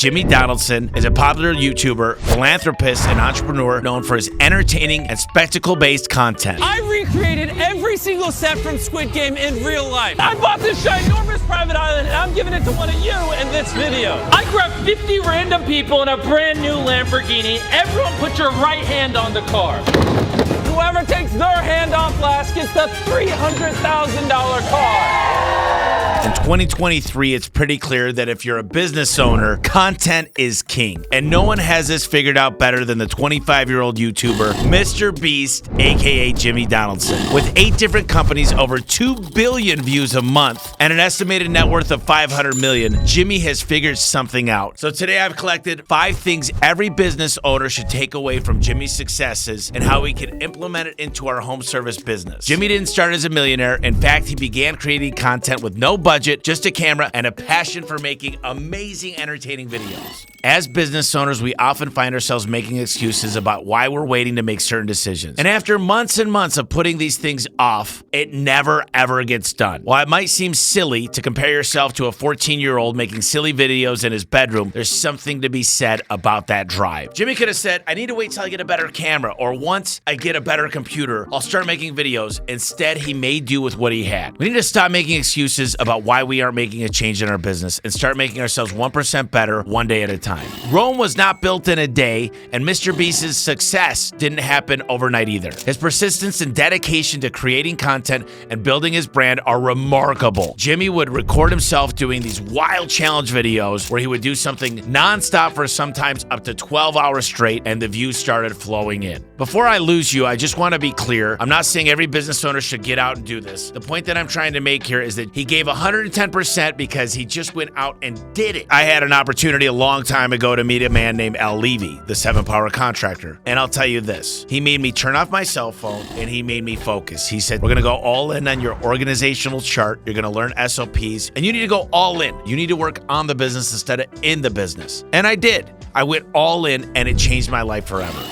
Jimmy Donaldson is a popular YouTuber, philanthropist, and entrepreneur known for his entertaining and spectacle-based content. I recreated every single set from Squid Game in real life. I bought this ginormous private island and I'm giving it to one of you in this video. I grabbed 50 random people in a brand new Lamborghini. Everyone put your right hand on the car. Whoever takes their hand off last gets the $300,000 car. In 2023, it's pretty clear that if you're a business owner, content is king. And no one has this figured out better than the 25-year-old YouTuber, MrBeast, aka Jimmy Donaldson. With 8 different companies, over 2 billion views a month, and an estimated net worth of $500 million, Jimmy has figured something out. So today I've collected 5 things every business owner should take away from Jimmy's successes and how we can implement it into our home service business. Jimmy didn't start as a millionaire. In fact, he began creating content with no budget, just a camera, and a passion for making amazing, entertaining videos. As business owners, we often find ourselves making excuses about why we're waiting to make certain decisions. And after months and months of putting these things off, it never, ever gets done. While it might seem silly to compare yourself to a 14-year-old making silly videos in his bedroom, there's something to be said about that drive. Jimmy could have said, I need to wait till I get a better camera, or once I get a better computer, I'll start making videos. Instead, he made do with what he had. We need to stop making excuses about why we aren't making a change in our business and start making ourselves 1% better one day at a time. Rome was not built in a day, and MrBeast's success didn't happen overnight either. His persistence and dedication to creating content and building his brand are remarkable. Jimmy would record himself doing these wild challenge videos where he would do something nonstop for sometimes up to 12 hours straight, and the views started flowing in. Before I lose you, I just want to be clear. I'm not saying every business owner should get out and do this. The point that I'm trying to make here is that he gave 110% because he just went out and did it. I had an opportunity a long time ago to meet a man named Al Levy, the 7-power contractor. And I'll tell you this, he made me turn off my cell phone and he made me focus. He said, we're going to go all in on your organizational chart. You're going to learn SOPs and you need to go all in. You need to work on the business instead of in the business. And I did. I went all in and it changed my life forever.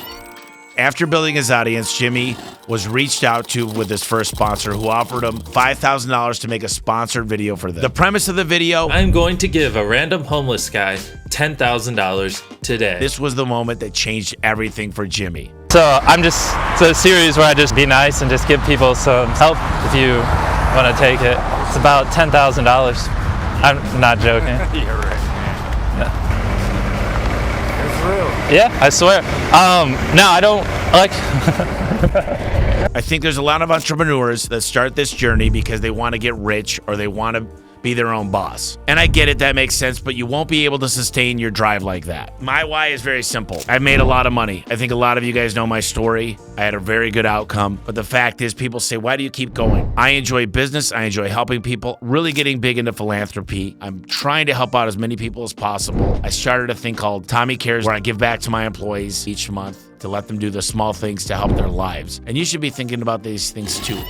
After building his audience, Jimmy was reached out to with his first sponsor who offered him $5,000 to make a sponsored video for them. The premise of the video, I'm going to give a random homeless guy $10,000 today. This was the moment that changed everything for Jimmy. So it's a series where I just be nice and just give people some help if you want to take it. It's about $10,000. I'm not joking. You're right. Yeah. It's real. Yeah, I swear. No, I don't like. I think there's a lot of entrepreneurs that start this journey because they want to get rich or they want to be their own boss. And I get it, that makes sense, but you won't be able to sustain your drive like that. My why is very simple. I've made a lot of money. I think a lot of you guys know my story. I had a very good outcome, but the fact is people say, why do you keep going? I enjoy business. I enjoy helping people, really getting big into philanthropy. I'm trying to help out as many people as possible. I started a thing called Tommy Cares where I give back to my employees each month to let them do the small things to help their lives. And you should be thinking about these things too.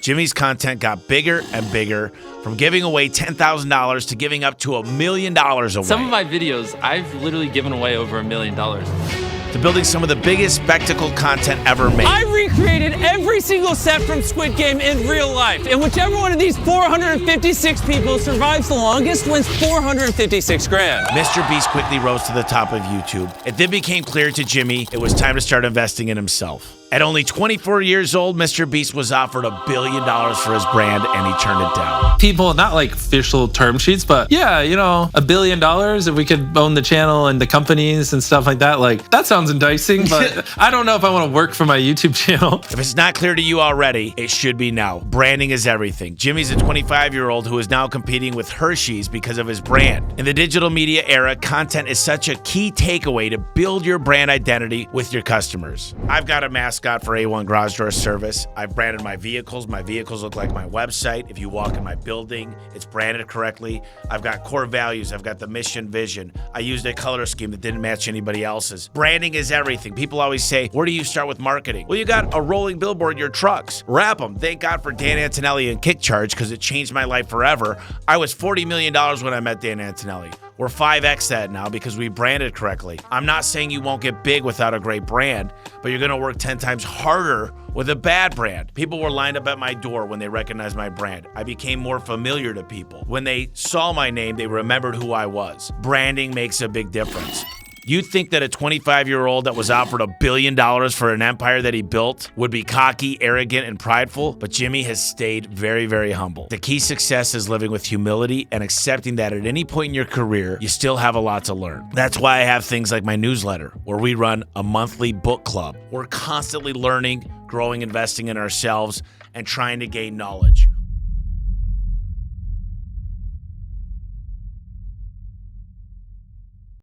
Jimmy's content got bigger and bigger, from giving away $10,000 to giving up to $1 million away. Some of my videos, I've literally given away over $1 million. To building some of the biggest spectacle content ever made. I recreated every single set from Squid Game in real life, and whichever one of these 456 people survives the longest wins 456 grand. MrBeast quickly rose to the top of YouTube. It then became clear to Jimmy it was time to start investing in himself. At only 24 years old, MrBeast was offered $1 billion for his brand, and he turned it down. People, not like official term sheets, but yeah, you know, $1 billion if we could own the channel and the companies and stuff like that. Like, that sounds enticing, but I don't know if I want to work for my YouTube channel. If it's not clear to you already, it should be now. Branding is everything. Jimmy's a 25-year-old who is now competing with Hershey's because of his brand. In the digital media era, content is such a key takeaway to build your brand identity with your customers. I've got a mascot for A1 Garage Door Service. I've branded my vehicles. My vehicles look like my website. If you walk in my building, it's branded correctly. I've got core values. I've got the mission, vision. I used a color scheme that didn't match anybody else's. Branding is everything. People always say, where do you start with marketing? Well, you got on a rolling billboard your trucks. Wrap them. Thank God for Dan Antonelli and Kickcharge because it changed my life forever. I was $40 million when I met Dan Antonelli. We're 5x that now because we branded correctly. I'm not saying you won't get big without a great brand, but you're going to work 10 times harder with a bad brand. People were lined up at my door when they recognized my brand. I became more familiar to people. When they saw my name, they remembered who I was. Branding makes a big difference. You think that a 25-year-old that was offered $1 billion for an empire that he built would be cocky, arrogant, and prideful? But Jimmy has stayed very, very humble. The key success is living with humility and accepting that at any point in your career, you still have a lot to learn. That's why I have things like my newsletter, where we run a monthly book club. We're constantly learning, growing, investing in ourselves, and trying to gain knowledge.